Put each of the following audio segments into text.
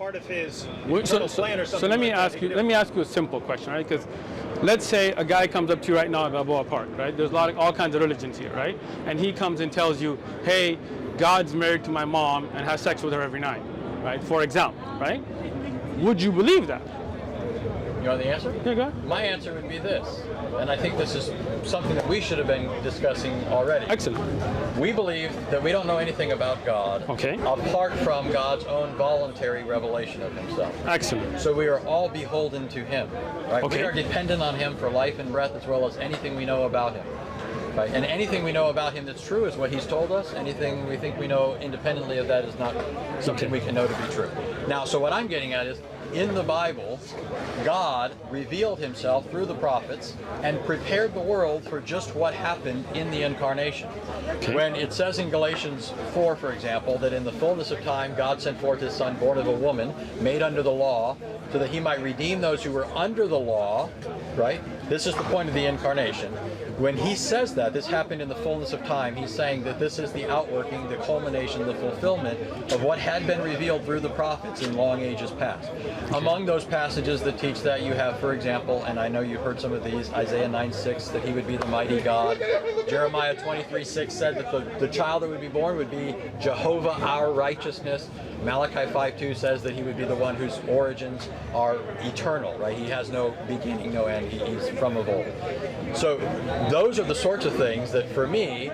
part of his plan or something. So let me ask you a simple question, right? Because let's say a guy comes up to you right now at Balboa Park, right? There's all kinds of religions here, right? And he comes and tells you, hey, God's married to my mom and has sex with her every night, right? For example, right? Would you believe that? You want the answer? Yeah, go ahead. My answer would be this, and I think this is something that we should have been discussing already. Excellent. We believe that we don't know anything about God apart from God's own voluntary revelation of himself. Excellent. So we are all beholden to him, right? Okay. We are dependent on him for life and breath as well as anything we know about him. Right? And anything we know about him that's true is what he's told us. Anything we think we know independently of that is not something we can know to be true. Now, so what I'm getting at is, in the Bible, God revealed himself through the prophets and prepared the world for just what happened in the incarnation. Okay. When it says in Galatians 4, for example, that in the fullness of time God sent forth his Son, born of a woman, made under the law, so that he might redeem those who were under the law, right? This is the point of the incarnation. When he says that, this happened in the fullness of time, he's saying that this is the outworking, the culmination, the fulfillment of what had been revealed through the prophets in long ages past. Among those passages that teach that, you have, for example, and I know you've heard some of these, Isaiah 9:6, that he would be the mighty God. Jeremiah 23:6 said that the child that would be born would be Jehovah our righteousness. Malachi 5:2 says that he would be the one whose origins are eternal, right? He has no beginning, no end. He's from of old. So those are the sorts of things that, for me,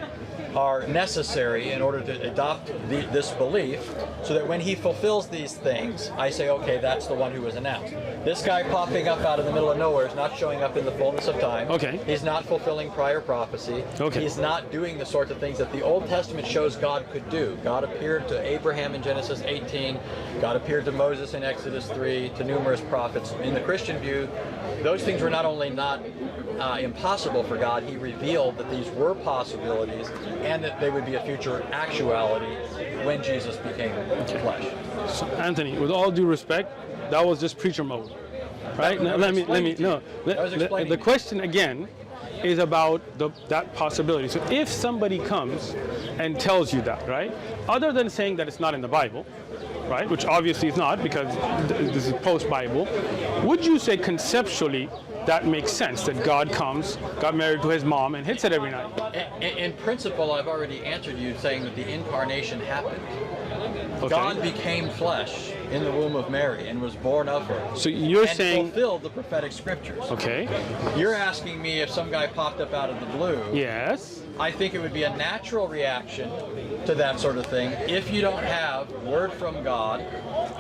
are necessary in order to adopt this belief, so that when he fulfills these things, I say, okay, that's the one who was announced. This guy popping up out of the middle of nowhere is not showing up in the fullness of time. Okay. He's not fulfilling prior prophecy. Okay. He's not doing the sorts of things that the Old Testament shows God could do. God appeared to Abraham in Genesis 18. God appeared to Moses in Exodus 3, to numerous prophets. In the Christian view, those things were not only not impossible for God, he revealed that these were possibilities and that they would be a future actuality when Jesus became flesh. So, Anthony, with all due respect, that was just preacher mode, right? The question again is about that possibility. So if somebody comes and tells you that, right, other than saying that it's not in the Bible, right, which obviously is not because this is post-Bible, would you say conceptually that makes sense, that God comes, got married to his mom, and hits it every night? In principle, I've already answered you saying that the incarnation happened. Okay. God became flesh in the womb of Mary and was born of her. So you're and saying fulfilled the prophetic scriptures. Okay. You're asking me if some guy popped up out of the blue. Yes. I think it would be a natural reaction to that sort of thing if you don't have word from God,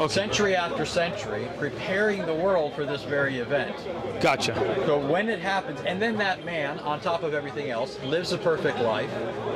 century after century, preparing the world for this very event. Gotcha. So when it happens, and then that man, on top of everything else, lives a perfect life.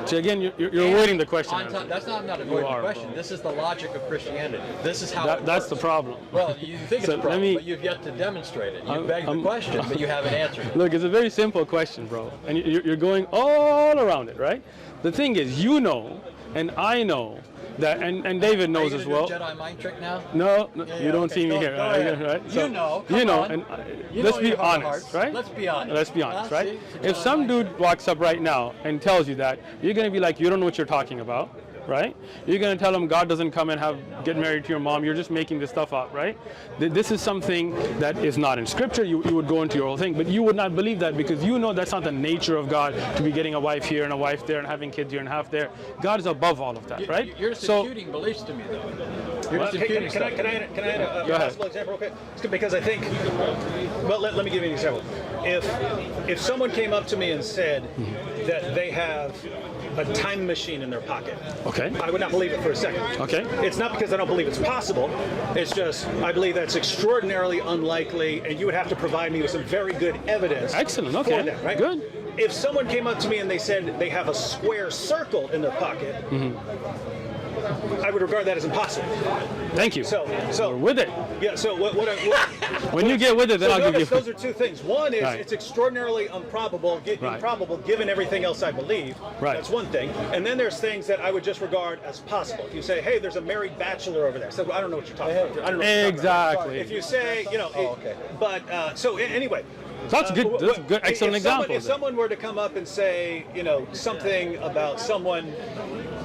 So again, you're avoiding the question. That's not, I'm not avoiding the question. This is the logic of Christianity. This is how that's the problem. Well, you think it's a problem, but you've yet to demonstrate it. You beg the question, but you haven't answered it. Look, it's a very simple question, bro. And you're going all around it, right? The thing is, you know, and I know, that, and David knows as well. Jedi mind trick now? No, you don't see me here, right? So, you know, and let's be honest, right? Let's be honest. Let's be honest, right? If some dude walks up right now and tells you that, you're going to be like, you don't know what you're talking about, right? You're going to tell him God doesn't come and get married to your mom. You're just making this stuff up, right? This is something that is not in scripture. You would go into your whole thing, but you would not believe that because you know that's not the nature of God to be getting a wife here and a wife there and having kids here and half there. God is above all of that, right? You're just imputing beliefs to me, though. You're just imputing can I add a possible example real quick? Because I think, well, let me give you an example. If someone came up to me and said that they have a time machine in their pocket, okay, I would not believe it for a second. Okay. It's not because I don't believe it's possible. It's just I believe that's extraordinarily unlikely, and you would have to provide me with some very good evidence. Excellent. Okay. For that, right? Good. If someone came up to me and they said they have a square circle in their pocket, I would regard that as impossible. Thank you. So we're with it. Yeah. So what when you get with it, then I'll give you. Those are two things. One is it's extraordinarily improbable given everything else I believe. Right. That's one thing. And then there's things that I would just regard as possible. If you say, hey, there's a married bachelor over there, so I don't know what you're talking about. I don't know. Exactly. If you say, you know, but so anyway. That's good. That's a good, excellent example. If someone were to come up and say, you know, something about someone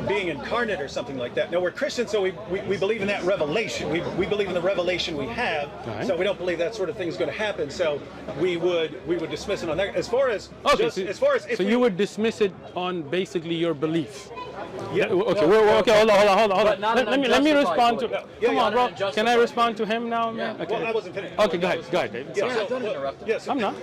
being incarnate or something like that. No, we're Christians, so we believe in that revelation. We believe in the revelation we have, Right. so we don't believe that sort of thing is going to happen. So we would dismiss it on that. As far as Okay, if so we, you would dismiss it on basically your belief. yeah, Okay, okay, hold on. But not an Let me unjustified respond to. belief. Yeah, Come yeah, on, not bro. an unjustified Can I respond to him now, man? Yeah. Okay. well, I wasn't finished. Okay, go ahead, David. Yeah, Sorry. don't interrupt him. Yeah, so, I'm not.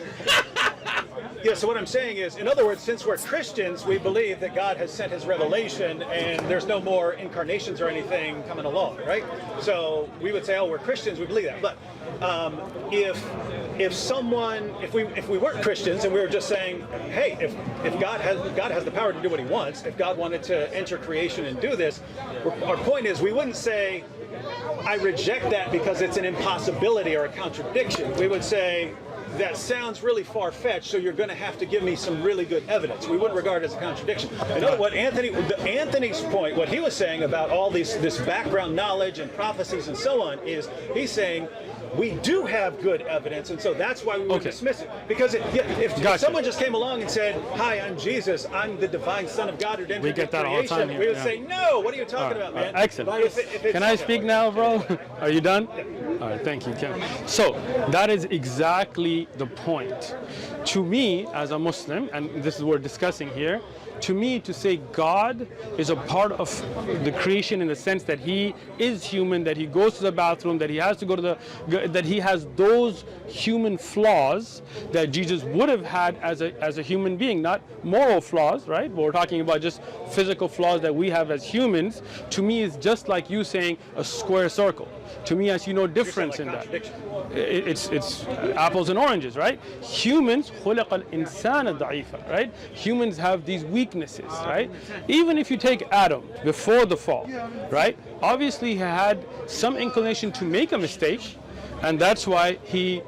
Yeah, so what I'm saying is, in other words, since we're Christians, we believe that God has sent his revelation and there's no more incarnations or anything coming along, right? So we would say, oh, we're Christians, we believe that. But if we weren't Christians and we were just saying, hey, if God has the power to do what he wants, if God wanted to enter creation and do this, our point is we wouldn't say, I reject that because it's an impossibility or a contradiction. We would say, that sounds really far-fetched, so you're going to have to give me some really good evidence. We wouldn't regard it as a contradiction. In other words, Anthony's point, what he was saying about all this background knowledge and prophecies and so on, is he's saying we do have good evidence, and so that's why we would dismiss it. Because if someone just came along and said, "Hi, I'm Jesus. I'm the divine Son of God who entered We get that all the creation," time here, we would yeah. say, "No, what are you talking about, man?" Excellent. If it's- Can I speak now, bro? Are you done? All right, thank you, Ken. So that is exactly the point. To me, as a Muslim, and this is what we're discussing here, to me, to say God is a part of the creation in the sense that he is human, that he goes to the bathroom, that he has to go to that he has those human flaws that Jesus would have had as a human being, not moral flaws, right? But we're talking about just physical flaws that we have as humans. To me, is just like you saying a square circle. To me, I see no difference in that. It's apples and oranges, right? Humans, خُلِقَ الْإِنسَانَ ضَعِيفًا, right? Humans have these weaknesses, right? Even if you take Adam before the fall, right? Obviously, he had some inclination to make a mistake, and that's why he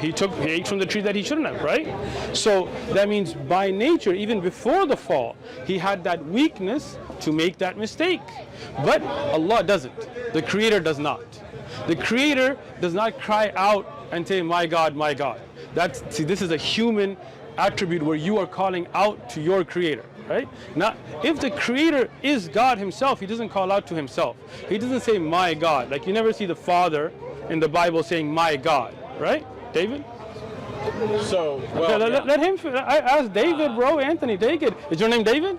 ate from the tree that he shouldn't have, right? So that means by nature, even before the fall, he had that weakness to make that mistake. But Allah doesn't. The Creator does not. The Creator does not cry out and say, my God, my God. See, this is a human attribute where you are calling out to your Creator, right? Now, if the Creator is God himself, he doesn't call out to himself. He doesn't say, my God. Like you never see the Father in the Bible saying, my God, right? David? So, Let him. I asked David, bro. Anthony, David. Is your name David?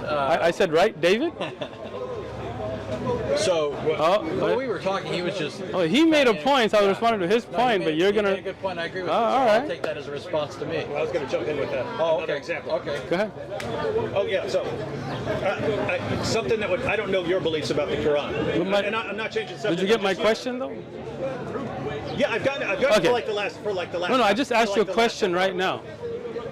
I said right, David. So, when we were talking, he was just. Oh, he made a point, so I was responding to his point, but you're gonna. He made a good point. I agree with you. all I'll right. take that as a response to me. I was going to jump in with that. Oh, Another okay. example. Okay. Go ahead. Oh yeah, so something that I don't know your beliefs about the Quran, and I'm not changing subject. Did you get my question though? Yeah, I've got it Okay. for like the last. No, I just asked you a question right now.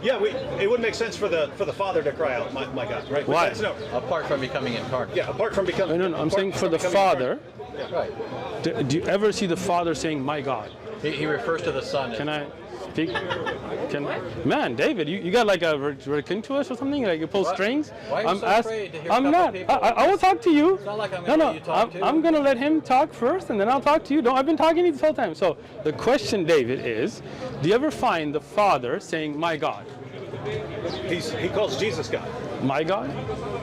Yeah, it would make sense for the Father to cry out, my God, right? Why? That's no. Apart from becoming incarnate. Yeah, apart from becoming. No, I'm apart saying from for the becoming Father. Right. Do you ever see the Father saying, "My God"? He refers to the Son. Can I speak? Man, David, you got like a ridiculous or something? Like you pull What? strings? Why are you so afraid to hear I'm a couple not. people? I will talk to you. It's not like I'm gonna let you talk too. I'm gonna let him talk first, and then I'll talk to you. I've been talking to you this whole time. So the question, David, is: do you ever find the Father saying, "My God"? He calls Jesus God. My God?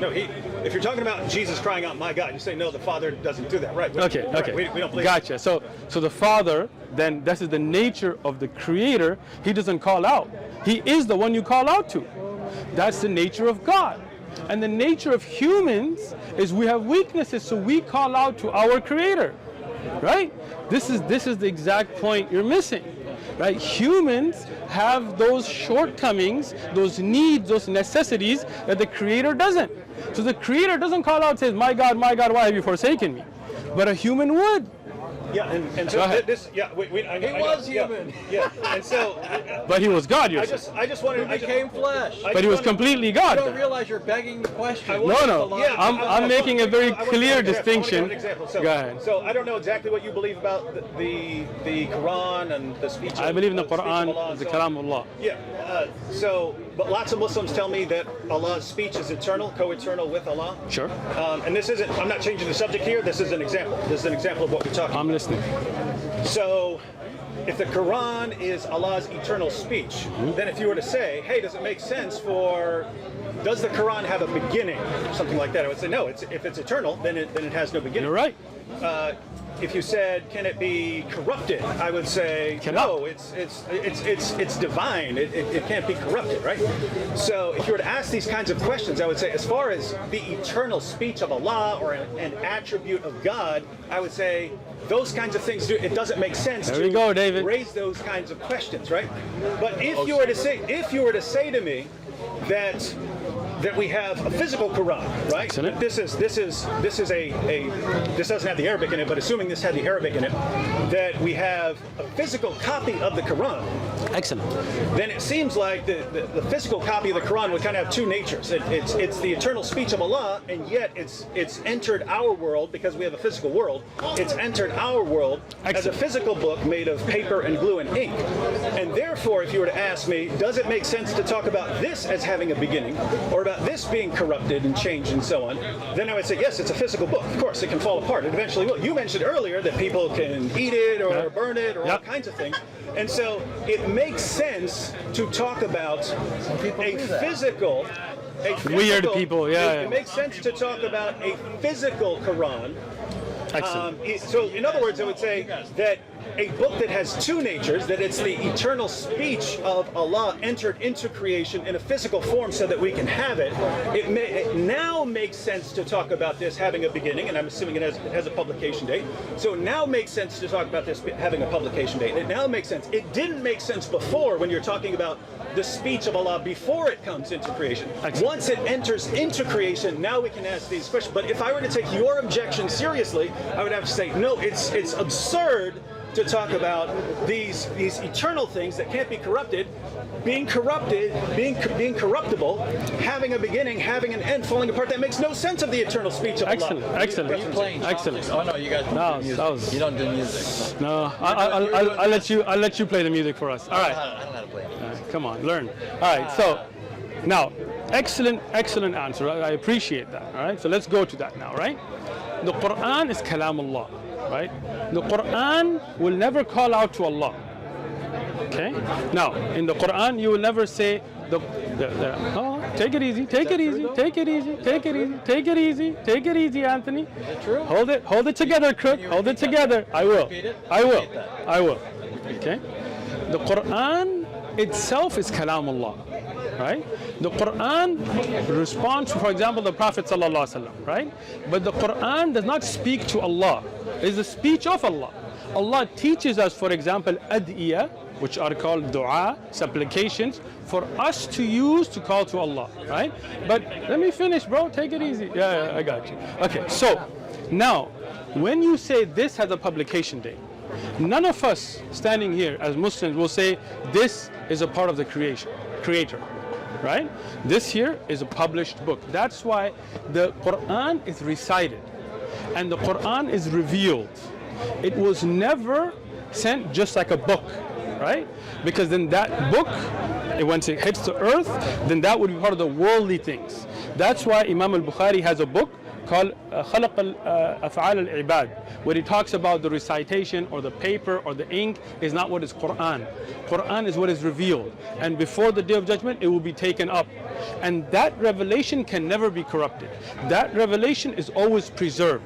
No, if you're talking about Jesus crying out, "My God," you say no. The Father doesn't do that, right? Okay. We don't believe. Gotcha. So the Father, then this is the nature of the Creator. He doesn't call out. He is the one you call out to. That's the nature of God. And the nature of humans is we have weaknesses, so we call out to our Creator. Right? This is the exact point you're missing. Right? Humans have those shortcomings, those needs, those necessities that the Creator doesn't. So the Creator doesn't call out and says, my God, why have you forsaken me? But a human would. Yeah, and so this, yeah, I was know, human. Yeah, and so. But he was God, you're I saying. just wanted. He became flesh. But he was completely God. You don't realize you're begging the question. No. Yeah, I'm making a very clear distinction. Go ahead. So I don't know exactly what you believe about the Quran and the speech. I believe in the speech of Allah Quran, and the so Kalam on. of Allah. Yeah. But lots of Muslims tell me that Allah's speech is eternal, co-eternal with Allah. Sure. And this isn't. I'm not changing the subject here. This is an example. This is an example of what we're talking about. I'm listening. So, if the Quran is Allah's eternal speech, then if you were to say, hey, does it make sense does the Quran have a beginning? Something like that. I would say, no, if it's eternal, then it has no beginning. You're right. If you said, can it be corrupted? I would say, no, it's divine. It can't be corrupted, right? So if you were to ask these kinds of questions, I would say, as far as the eternal speech of Allah or an attribute of God, I would say those kinds of things, it doesn't make sense to raise those kinds of questions, right? But if you were to say to me that we have a physical Quran, right? Excellent. This doesn't have the Arabic in it, but assuming this had the Arabic in it, that we have a physical copy of the Quran. Excellent. Then it seems like the physical copy of the Quran would kind of have two natures. It's the eternal speech of Allah, and yet it's entered our world because we have a physical world. It's entered our world as a physical book made of paper and glue and ink. And therefore, if you were to ask me, does it make sense to talk about this as having a beginning, or about this being corrupted and changed and so on, then I would say, yes, it's a physical book. Of course, it can fall apart. It eventually will. You mentioned earlier that people can eat it or burn it or all kinds of things. And so it makes sense to talk about a physical. Weird people, It makes sense to talk about a physical Quran. So in other words, I would say that a book that has two natures, that it's the eternal speech of Allah entered into creation in a physical form so that we can have it, it now makes sense to talk about this having a beginning, and I'm assuming it has a publication date. So it now makes sense to talk about this having a publication date. It now makes sense. It didn't make sense before when you're talking about the speech of Allah before it comes into creation. Once it enters into creation, now we can ask these questions. But if I were to take your objection seriously, I would have to say, no, it's absurd to talk about these eternal things that can't be corrupted, being corruptible, having a beginning, having an end, falling apart. That makes no sense of the eternal speech of Allah. Excellent. Are you playing? Excellent. Oh no, you guys don't do music. You don't do music. No, I'll let you play the music for us. All right. I don't know how to play it. Come on, learn. All right. So now, excellent answer. I appreciate that. All right. So let's go to that now. Right. The Quran is Kalamullah. Right? The Quran will never call out to Allah. Okay? Now, in the Quran, you will never say take it easy, Anthony. Is it true? Hold it together, Crook. Hold it together. I will. I will. Okay? The Quran itself is Kalamullah. Right? The Quran responds to, for example, the Prophet ﷺ, right? But the Quran does not speak to Allah. It's the speech of Allah. Allah teaches us, for example, ad'iyah, which are called dua, supplications, for us to use to call to Allah, right? But let me finish, bro. Take it easy. Yeah, I got you. Okay, so now, when you say this has a publication date, none of us standing here as Muslims will say this is a part of the creator. Right? This here is a published book. That's why the Quran is recited and the Quran is revealed. It was never sent just like a book, right? Because then that book, once it hits the earth, then that would be part of the worldly things. That's why Imam al-Bukhari has a book called خلق أفعال العباد, where he talks about the recitation or the paper or the ink is not what is Quran. Quran is what is revealed, and before the Day of Judgment it will be taken up, and that revelation can never be corrupted. That revelation is always preserved,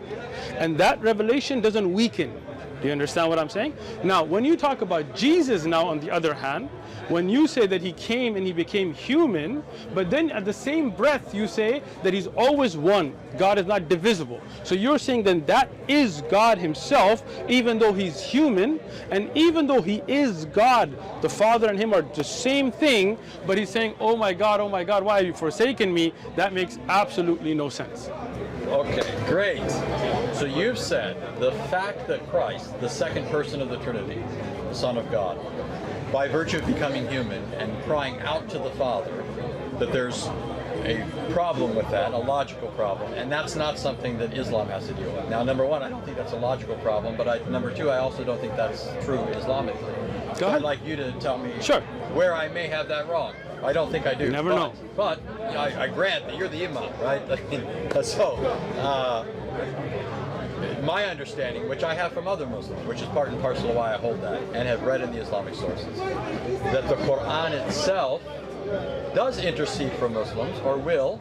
and that revelation doesn't weaken. Do you understand what I'm saying? Now, when you talk about Jesus now, on the other hand, when you say that he came and he became human, but then at the same breath you say that he's always one, God is not divisible. So you're saying then that is God himself, even though he's human, and even though he is God, the Father and him are the same thing, but he's saying, oh my God, why have you forsaken me? That makes absolutely no sense. Okay, great. So you've said the fact that Christ, the second person of the Trinity, the Son of God, by virtue of becoming human and crying out to the Father, that there's a problem with that, a logical problem, and that's not something that Islam has to deal with. Now, number one, I don't think that's a logical problem, but number two, I also don't think that's true Islamically. Go ahead. I'd like you to tell me Sure. where I may have that wrong. I don't think I do. You never know. But I grant that you're the imam, right? So, my understanding, which I have from other Muslims, which is part and parcel of why I hold that, and have read in the Islamic sources, that the Quran itself does intercede for Muslims, or will,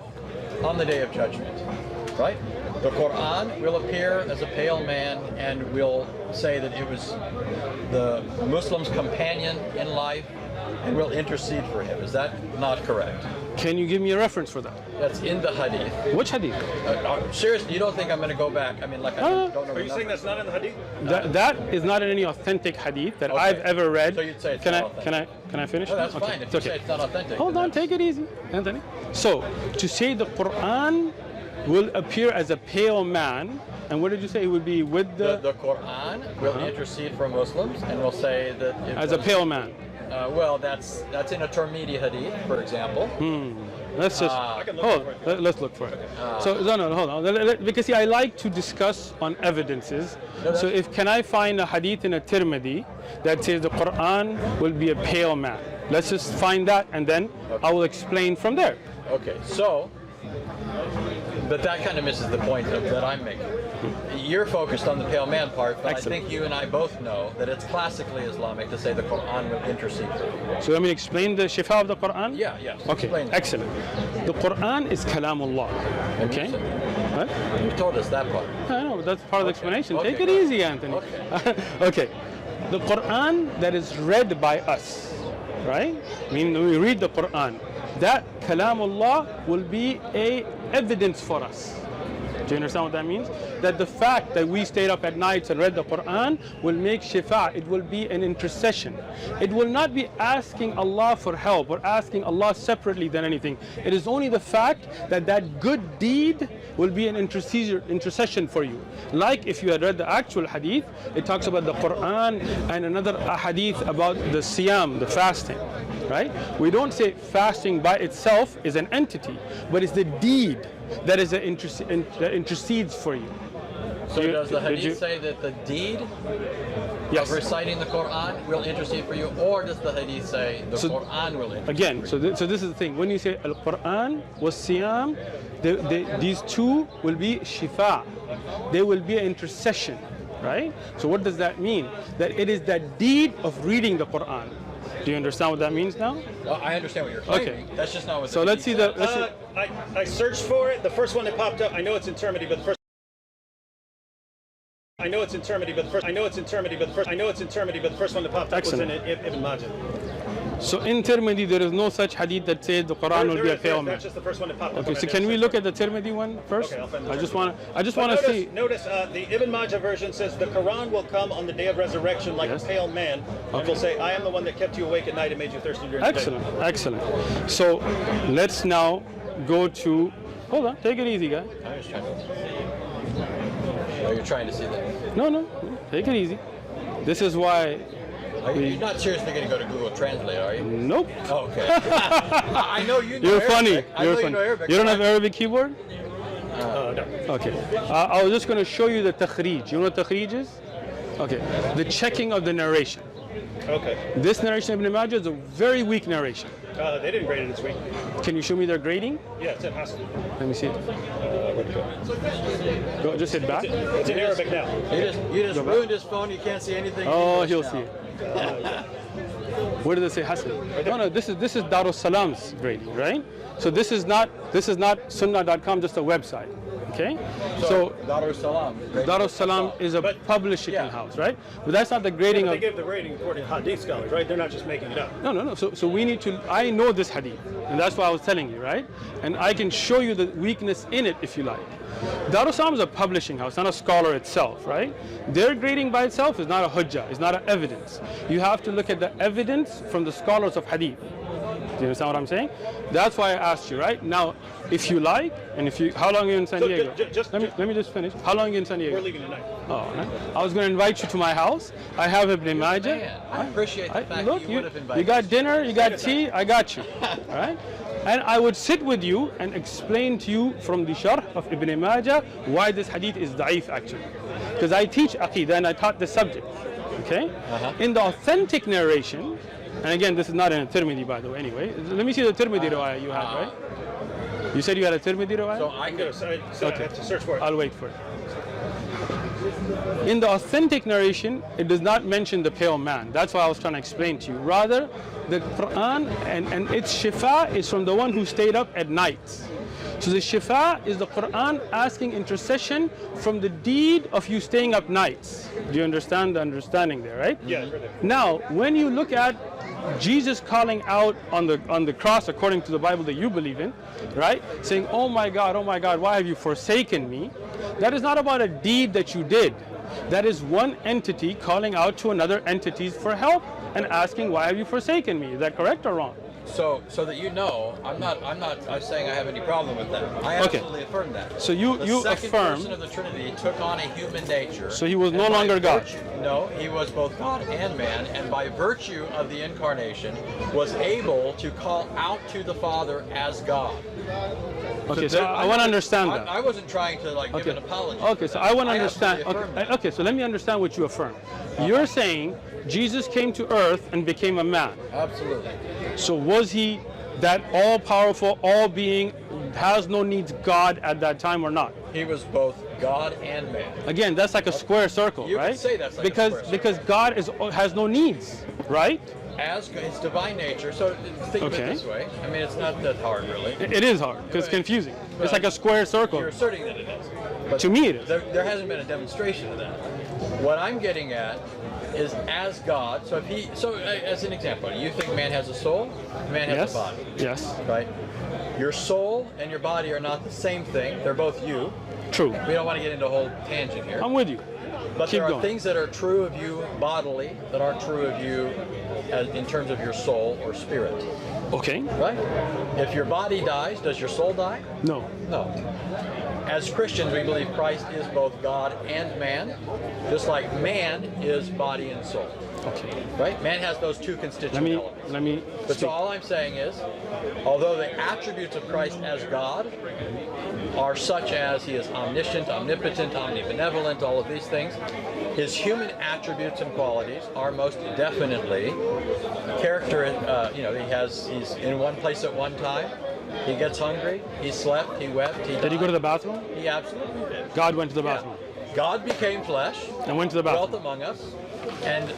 on the Day of Judgment, right? The Quran will appear as a pale man and will say that it was the Muslim's companion in life and will intercede for him. Is that not correct? Can you give me a reference for that? That's in the hadith. Which hadith? Seriously, you don't think I'm going to go back? I mean, like, I don't know. Are you saying that's not in the hadith? That is not in any authentic hadith that Okay. I've ever read. So you'd say it's can not I authentic. can I finish? No, that's Okay. fine. If It's you okay. say it's not authentic. Hold then on, take it easy, Anthony. So, to say the Quran will appear as a pale man, and what did you say? It would be with the Quran will intercede for Muslims and will say that it as a was- pale man. well, that's in a Tirmidhi hadith, for example. Let's just let's look for it. So no, hold on. Because see, I like to discuss on evidences. So if can I find a hadith in a Tirmidhi that says the Quran will be a pale man? Let's just find that, and then I will explain from there. Okay, so, but that kind of misses the point that I'm making. You're focused on the pale man part, but Excellent. I think you and I both know that it's classically Islamic to say the Quran will intercede for you. So let me explain the shifa of the Quran. Yeah, yes. Okay, Explain that. excellent. The Quran is kalamullah. Okay. What? You told us that part. I know, but that's part of the explanation. Okay, Take it go ahead. easy, Anthony. Okay. Okay. The Quran that is read by us, right? I mean, we read the Quran. That kalamullah will be a evidence for us. Do you understand what that means? That the fact that we stayed up at nights and read the Quran will make shifa. It will be an intercession. It will not be asking Allah for help or asking Allah separately than anything. It is only the fact that that good deed will be an intercession for you. Like if you had read the actual hadith, it talks about the Quran and another hadith about the siyam, the fasting. Right? We don't say fasting by itself is an entity, but it's the deed that is that intercedes for you. So does the hadith say that the deed Yes. of reciting the Quran will intercede for you, or does the hadith say the Quran will intercede Again, for so you? so this is the thing. When you say Al-Quran was Siyam, these two will be shifa. They will be an intercession, right? So what does that mean? That it is that deed of reading the Quran. Do you understand what that means now? Well, I understand what you're claiming. Okay. That's just not what So the let's see hadith the. says. Let's see. I searched for it. The first one that popped up, I know it's in Tirmidhi, but the first. I know it's in Tirmidhi, but the first. I know it's in Tirmidhi, but the first. I know it's in Tirmidhi, but the first one that popped up was in Ibn Majah. So in Tirmidhi, there is no such hadith that says the Quran will be a pale man. That's just the first one that popped up. Okay, so can we look at the Tirmidhi one first? Okay, I'll find the I just Tirmidhi. want to see. Notice the Ibn Majah version says the Quran will come on the day of resurrection like Yes. a pale man, and will say, "I am the one that kept you awake at night and made you thirsty during the day." Excellent, excellent. So let's now go to. Hold on, take it easy, guy. I was trying to. Oh, you're trying to see that. No, take it easy. This is why. You're not seriously going to go to Google Translate, are you? Nope. Oh, okay. I know you know You're Arabic. funny. I You're know funny. you know Arabic. You don't have Arabic keyboard? No. Okay. I was just going to show you the takhrij. You know what takhrij is? Okay. The checking of the narration. Okay. This narration of Ibn Majah is a very weak narration. They didn't grade it this week. Can you show me their grading? Yeah, it's in Hassan. Let me see it. Go, just hit back. It's in Arabic now. You just ruined his phone. You can't see anything. in Oh, English he'll now. see it. Where does it say Hassan? No, this is Darus Salam's grading, right? So this is not sunnah.com, just a website. Okay? So Darus Salam. Darus Salam is a publishing house, right? But that's not the grading They of. gave the rating according to Hadith scholars, right? They're not just making it up. No. So we need to. I know this hadith, and that's why I was telling you, right? And I can show you the weakness in it if you like. Darus Salam is a publishing house, not a scholar itself, right? Their grading by itself is not a hujjah, it's not an evidence. You have to look at the evidence from the scholars of hadith. Do you understand what I'm saying? That's why I asked you, right? Now, if you like, and if you, how long are you in San Diego? Let me just finish. How long are you in San Diego? We're leaving tonight. Oh, right. I was going to invite you to my house. I have Ibn Majah. Man, I appreciate the fact that Look, you would have invited you got us. dinner, you got tea, I got you. All right? And I would sit with you and explain to you from the sharh of Ibn Majah why this hadith is da'if actually. Because I teach Aqidah and I taught the subject. Okay? In the authentic narration, and again, this is not in a Tirmidhi, by the way, anyway. Let me see the Tirmidhi riwayah you had, right? You said you had a Tirmidhi riwayah? So I I'm going could. to I have to search for it. I'll wait for it. in the authentic narration, it does not mention the pale man. That's why I was trying to explain to you. Rather, the Quran and its shifa is from the one who stayed up at night. So the shifa is the Quran asking intercession from the deed of you staying up nights. Do you understand the understanding there, right? Yeah. Now, when you look at Jesus calling out on the cross, according to the Bible that you believe in, right? Saying, oh my God, why have you forsaken me? That is not about a deed that you did. That is one entity calling out to another entity for help and asking, why have you forsaken me? Is that correct or wrong? So that you know, I'm not saying I have any problem with that. I absolutely affirm that. So you the second affirm person of the Trinity took on a human nature. So he was and no by longer God. No, he was both God and man, and by virtue of the incarnation was able to call out to the Father as God. Okay, so I want to understand that. I wasn't trying to give an apology. Okay, so I want to understand. absolutely affirm Okay, so let me understand what you affirm. You're saying Jesus came to earth and became a man. Absolutely. So was he that all-powerful, all-being, has no needs God at that time or not? He was both God and man. Again, that's like a square circle, You right? can say that's like a because square circle. because God has no needs, right? As his divine nature. So think of it Okay. this way. I mean, it's not that hard, really. It is hard because it's confusing. It's like a square circle. You're asserting that it is. But To me, it is. There hasn't been a demonstration of that. What I'm getting at is as God. So as an example, you think man has a soul, man has Yes. a body, Yes. right? Your soul and your body are not the same thing. They're both you. True. We don't want to get into a whole tangent here. I'm with you. But Keep there are going. things that are true of you bodily that aren't true of you in terms of your soul or spirit, Okay. right? If your body dies, does your soul die? No. No. As Christians, we believe Christ is both God and man, just like man is body and soul. Okay. Right? Man has those two constituent elements. Let me. But so all I'm saying is, although the attributes of Christ as God are such as he is omniscient, omnipotent, omnibenevolent, all of these things, his human attributes and qualities are most definitely character. He's in one place at one time. He gets hungry. He slept. He wept. He died. Did he go to the bathroom? He absolutely did. God went to the Yeah. bathroom God became flesh and went to the dwelt bathroom. among us, and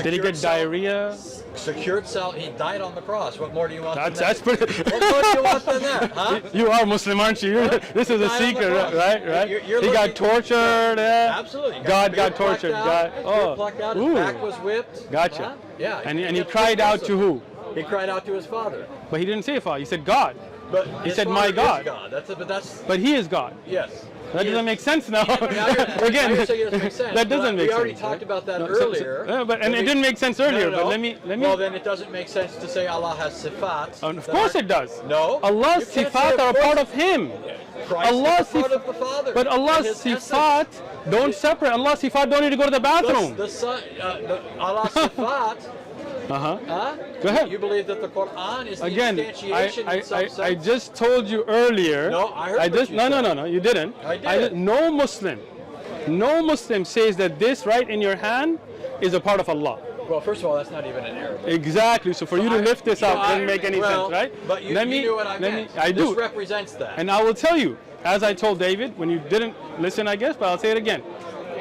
Did he get diarrhea? Secured self. He died on the cross. What more do you want? That's than that? pretty. What more do you want than that, huh? You are Muslim, aren't you? This is a Died on the secret, cross. right? You're He got looking- tortured. Yeah. Absolutely. God His got beard plucked tortured. out, God. his beard plucked out. His Ooh. back was whipped. Gotcha. Huh? Yeah. And he gets cried out to aggressive. who? He cried out to his father. But he didn't say Father. He said God. But He his said, father "My is God." God. That's But he is God. yes. That He doesn't is- make sense now. Now you're Again, saying it doesn't make sense. that doesn't But make sense. We already talked about that No, earlier. and it didn't make sense earlier. No. But let me. Well, then it doesn't make sense to say Allah has sifat. Of course it does. No. Allah's You can't say sifat of are a course. part of Him. Christ Allah's is a part of the Father. But and Allah's his essence. sifat don't separate. Allah's sifat don't need to go to the bathroom. The son, Allah's sifat. Huh? Go ahead. You believe that the Quran is the Again, instantiation in some sense? I just told you earlier. No, I heard what you said. No, you didn't. I did. No Muslim says that this right in your hand is a part of Allah. Well, first of all, that's not even an Arabic. Exactly. So for you to lift this up doesn't make any sense, right? But you knew what I meant. I do. This represents that. And I will tell you, as I told David, when you didn't listen, I guess, but I'll say it again.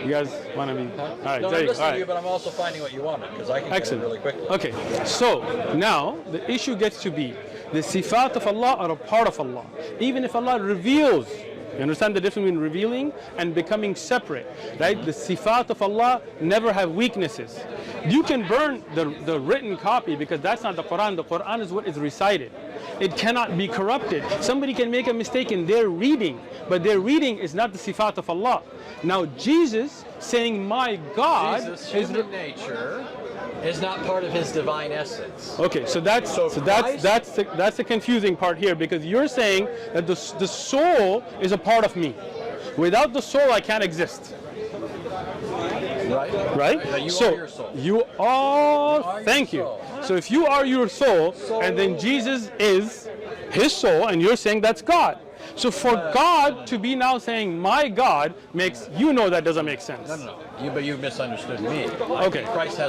You guys want to be? All right, no, there I'm you go. listening All to you, right. but I'm also finding what you wanted because I can get it Excellent. really quickly. Okay, so now the issue gets to be the sifat of Allah are a part of Allah. Even if Allah reveals, you understand the difference between revealing and becoming separate, right? The sifat of Allah never have weaknesses. You can burn the written copy because that's not the Quran. The Quran is what is recited. It cannot be corrupted. Somebody can make a mistake in their reading, but their reading is not the sifat of Allah. Now Jesus saying my God Jesus' is human nature is not part of his divine essence. okay. So that's Christ- that's the confusing part here because you're saying that the soul is a part of me. Without the soul, I can't exist. Right? Right? That you so are your soul. you are. are your Thank you. soul. So if you are your soul, and then Jesus is his soul, and you're saying that's God. So for God to be now saying my God makes that doesn't make sense. No. But you misunderstood me. Okay. Christ has